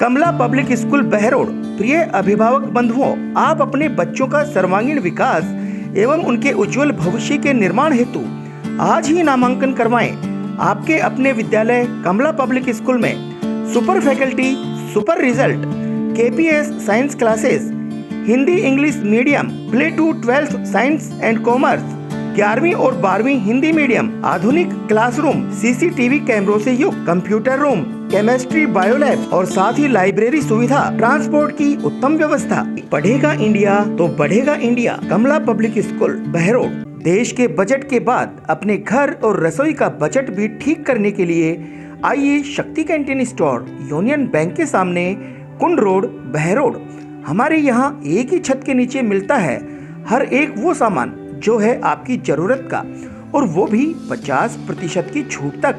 कमला public school Behror. प्रिय अभिभावक बंधुओं, आप अपने बच्चों का सर्वांगीण विकास एवं उनके उज्जवल भविष्य के निर्माण हेतु आज ही नामांकन करवाएं। आपके अपने विद्यालय कमला पब्लिक स्कूल में super faculty, super result, KPS science classes, Hindi English medium, play to 12th science and commerce, 11वीं और 12वीं हिंदी मीडियम, आधुनिक क्लासरूम, CCTV कैमरों से युक्त कंप्यूटर रूम, केमिस्ट्री, बायोलैब और साथ ही लाइब्रेरी सुविधा, ट्रांसपोर्ट की उत्तम व्यवस्था। पढ़ेगा इंडिया तो बढ़ेगा इंडिया। कमला पब्लिक स्कूल बहरोड। देश के बजट के बाद अपने घर और रसोई का बजट भी ठीक करने के लिए आइए शक्ति कैंटीन स्टोर, यूनियन बैंक के सामने, कुंड रोड, बहरोड। हमारे यहाँ एक ही छत के नीचे मिलता है हर एक वो सामान जो है आपकी जरूरत का, और वो भी 50% की छूट तक।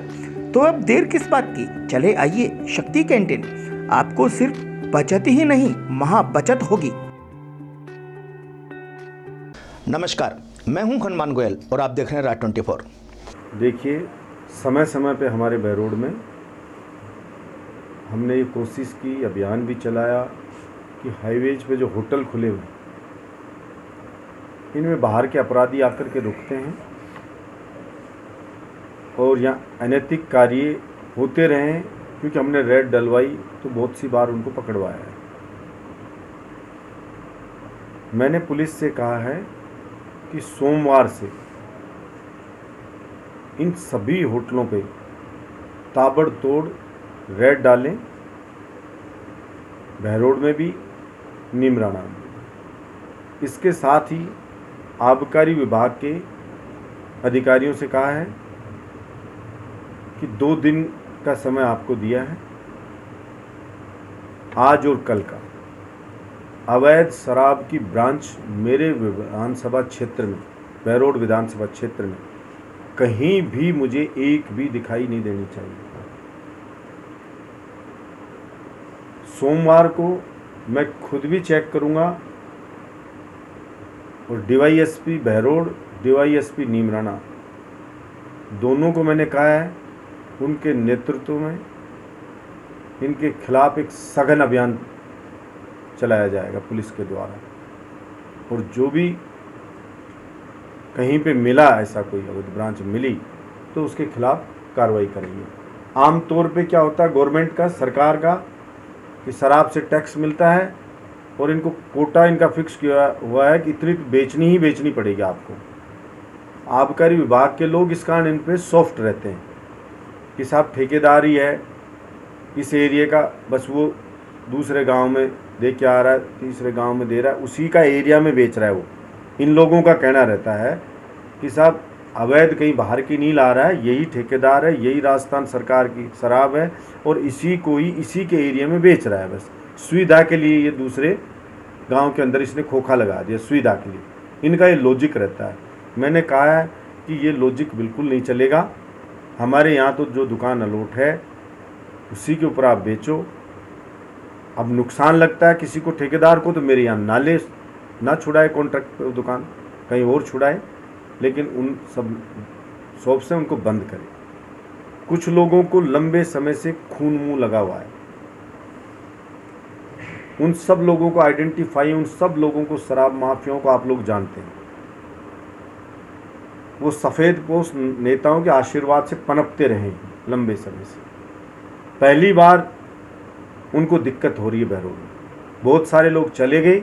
तो अब देर किस बात की, चले आइए शक्ति कैंटीन। आपको सिर्फ बचत ही नहीं, महा बचत होगी। नमस्कार, मैं हूं हनुमान गोयल और आप देख रहे हैं राज 24। देखिए, समय समय पे हमारे बहरोड में हमने ये कोशिश की, अभियान भी चलाया कि हाईवेज पे जो होटल खुले हुए इनमें बाहर के अपराधी आकर के रुकते हैं और यहाँ अनैतिक कार्य होते रहे, क्योंकि हमने रेड डलवाई तो बहुत सी बार उनको पकड़वाया है। मैंने पुलिस से कहा है कि सोमवार से इन सभी होटलों पे ताबड़तोड़ रेड डालें, बहरोड में भी, नीमराना में। इसके साथ ही आबकारी विभाग के अधिकारियों से कहा है कि 2 दिन का समय आपको दिया है, आज और कल का। अवैध शराब की ब्रांच मेरे विधानसभा क्षेत्र में, बहरोड विधानसभा क्षेत्र में कहीं भी मुझे एक भी दिखाई नहीं देनी चाहिए। सोमवार को मैं खुद भी चेक करूंगा और DYSP बहरोड, DYSP नीमराना, दोनों को मैंने कहा है उनके नेतृत्व में इनके खिलाफ एक सघन अभियान चलाया जाएगा पुलिस के द्वारा, और जो भी कहीं पे मिला ऐसा कोई अवैध ब्रांच मिली तो उसके खिलाफ कार्रवाई करेंगे। आमतौर पे क्या होता है गवर्नमेंट का, सरकार का, कि शराब से टैक्स मिलता है और इनको कोटा इनका फिक्स किया हुआ है कि इतनी बेचनी ही बेचनी पड़ेगी आपको। आबकारी विभाग के लोग इस कारण इन पे सॉफ्ट रहते हैं कि साहब ठेकेदार ही है इस एरिया का, बस वो दूसरे गांव में दे के आ रहा है, तीसरे गांव में दे रहा है, उसी का एरिया में बेच रहा है वो। इन लोगों का कहना रहता है कि साहब अवैध कहीं बाहर की नहीं ला रहा है, यही ठेकेदार है, यही राजस्थान सरकार की शराब है और इसी को ही इसी के एरिया में बेच रहा है। बस सुविधा के लिए ये दूसरे गांव के अंदर इसने खोखा लगा दिया, सुविधा के लिए। इनका ये लॉजिक रहता है। मैंने कहा है कि ये लॉजिक बिल्कुल नहीं चलेगा। हमारे यहाँ तो जो दुकान अलॉट है उसी के ऊपर आप बेचो। अब नुकसान लगता है किसी को, ठेकेदार को, तो मेरे यहाँ नाले ना छुड़ाए कॉन्ट्रैक्ट पर दुकान, कहीं और छुड़ाए, लेकिन उन सब शॉप से उनको बंद करें। कुछ लोगों को लंबे समय से खून मुंह लगा हुआ है, उन सब लोगों को आइडेंटिफाई, उन सब लोगों को, शराब माफियाओं को आप लोग जानते हैं। वो सफ़ेद पोस्ट नेताओं के आशीर्वाद से पनपते रहे हैं लंबे समय से। पहली बार उनको दिक्कत हो रही है बहरोड में। बहुत सारे लोग चले गए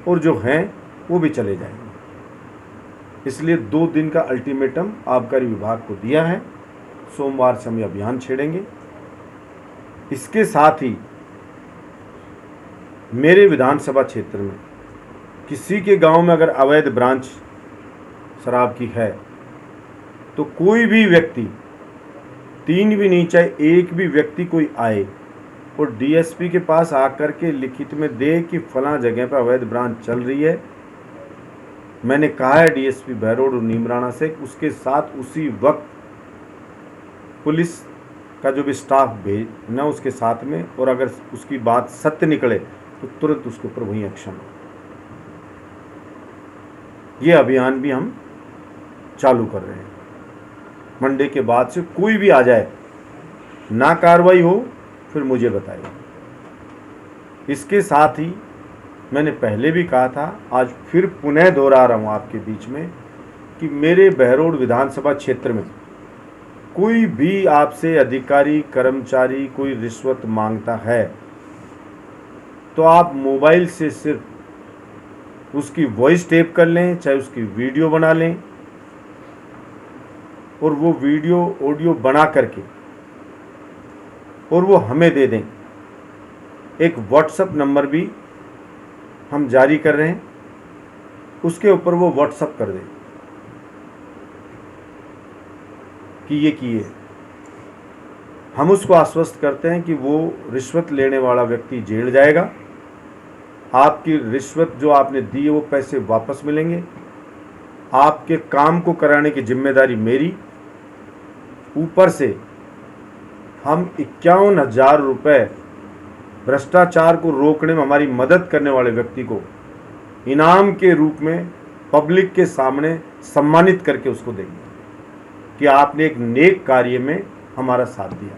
और जो हैं वो भी चले जाएंगे। इसलिए 2 दिन का अल्टीमेटम आबकारी विभाग को दिया है। सोमवार से हम अभियान छेड़ेंगे। इसके साथ ही मेरे विधानसभा क्षेत्र में किसी के गांव में अगर अवैध ब्रांच शराब की है तो कोई भी व्यक्ति, 3 भी नहीं, चाहे 1 भी व्यक्ति कोई आए और DSP के पास आकर के लिखित में दे कि फलां जगह पर अवैध ब्रांच चल रही है। मैंने कहा है DSP बहरोड और नीमराना से, उसके साथ उसी वक्त पुलिस का जो भी स्टाफ भेजना उसके साथ में, और अगर उसकी बात सत्य निकले तो तुरंत उसके ऊपर वही एक्शन हो। ये अभियान भी हम चालू कर रहे हैं। मंडे के बाद से कोई भी आ जाए, ना कार्रवाई हो, फिर मुझे बताइए। इसके साथ ही मैंने पहले भी कहा था, आज फिर पुनः दोहरा रहा हूँ आपके बीच में कि मेरे बहरोड विधानसभा क्षेत्र में कोई भी आपसे अधिकारी कर्मचारी कोई रिश्वत मांगता है तो आप मोबाइल से सिर्फ उसकी वॉइस टेप कर लें, चाहे उसकी वीडियो बना लें, और वो वीडियो ऑडियो बना करके और वो हमें दे दें। एक व्हाट्सएप नंबर भी हम जारी कर रहे हैं, उसके ऊपर वो व्हाट्सएप कर दें कि ये किए। हम उसको आश्वस्त करते हैं कि वो रिश्वत लेने वाला व्यक्ति जेल जाएगा, आपकी रिश्वत जो आपने दी है वो पैसे वापस मिलेंगे, आपके काम को कराने की जिम्मेदारी मेरी। ऊपर से हम 51,000 रुपये भ्रष्टाचार को रोकने में हमारी मदद करने वाले व्यक्ति को इनाम के रूप में पब्लिक के सामने सम्मानित करके उसको देंगे कि आपने एक नेक कार्य में हमारा साथ दिया।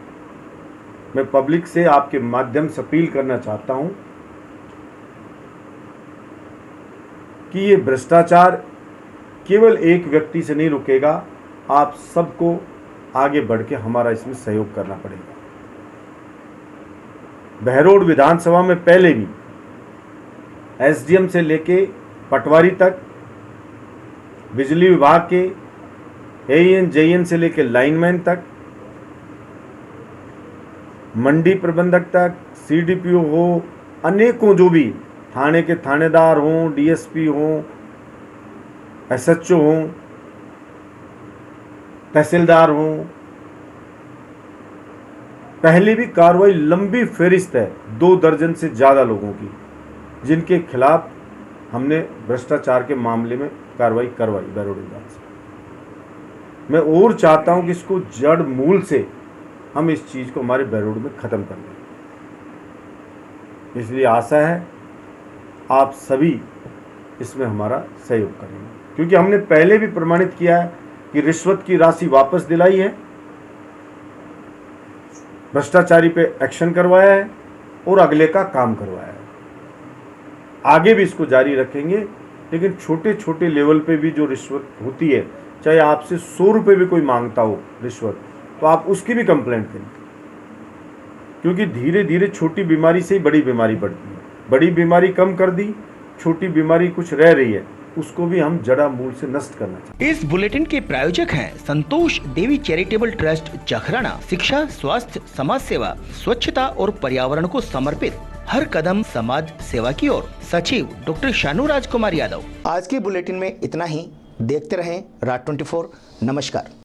मैं पब्लिक से आपके माध्यम से अपील करना चाहता हूं कि ये भ्रष्टाचार केवल एक व्यक्ति से नहीं रुकेगा, आप सबको आगे बढ़ के हमारा इसमें सहयोग करना पड़ेगा। बहरोड विधानसभा में पहले भी एसडीएम से लेके पटवारी तक, बिजली विभाग के एएन जेएन से लेके लाइनमैन तक, मंडी प्रबंधक तक, सीडीपीओ हो, अनेकों जो भी थाने के थानेदार हों, डीएसपी हों, एसएचओ हों, तहसीलदार हों, पहले भी कार्रवाई लंबी फहरिस्त है 2 दर्जन से ज़्यादा लोगों की, जिनके खिलाफ हमने भ्रष्टाचार के मामले में कार्रवाई करवाई बहरोड विभाग से। मैं और चाहता हूं कि इसको जड़ मूल से हम इस चीज़ को हमारे बहरोड में ख़त्म कर दें। इसलिए आशा है आप सभी इसमें हमारा सहयोग करेंगे, क्योंकि हमने पहले भी प्रमाणित किया है कि रिश्वत की राशि वापस दिलाई है, भ्रष्टाचारी पे एक्शन करवाया है और अगले का काम करवाया है। आगे भी इसको जारी रखेंगे, लेकिन छोटे छोटे लेवल पे भी जो रिश्वत होती है, चाहे आपसे 100 रुपये भी कोई मांगता हो रिश्वत, तो आप उसकी भी कंप्लेंट करें, क्योंकि धीरे धीरे छोटी बीमारी से ही बड़ी बीमारी बढ़ती है। बड़ी बीमारी कम कर दी, छोटी बीमारी कुछ रह रही है, उसको भी हम जड़ा मूल से नष्ट करना चाहिए। इस बुलेटिन के प्रायोजक हैं संतोष देवी चैरिटेबल ट्रस्ट जखराना। शिक्षा, स्वास्थ्य, समाज सेवा, स्वच्छता और पर्यावरण को समर्पित हर कदम समाज सेवा की ओर। सचिव डॉक्टर शानू राजकुमार यादव। आज के बुलेटिन में इतना ही। देखते रहें राज 24। नमस्कार।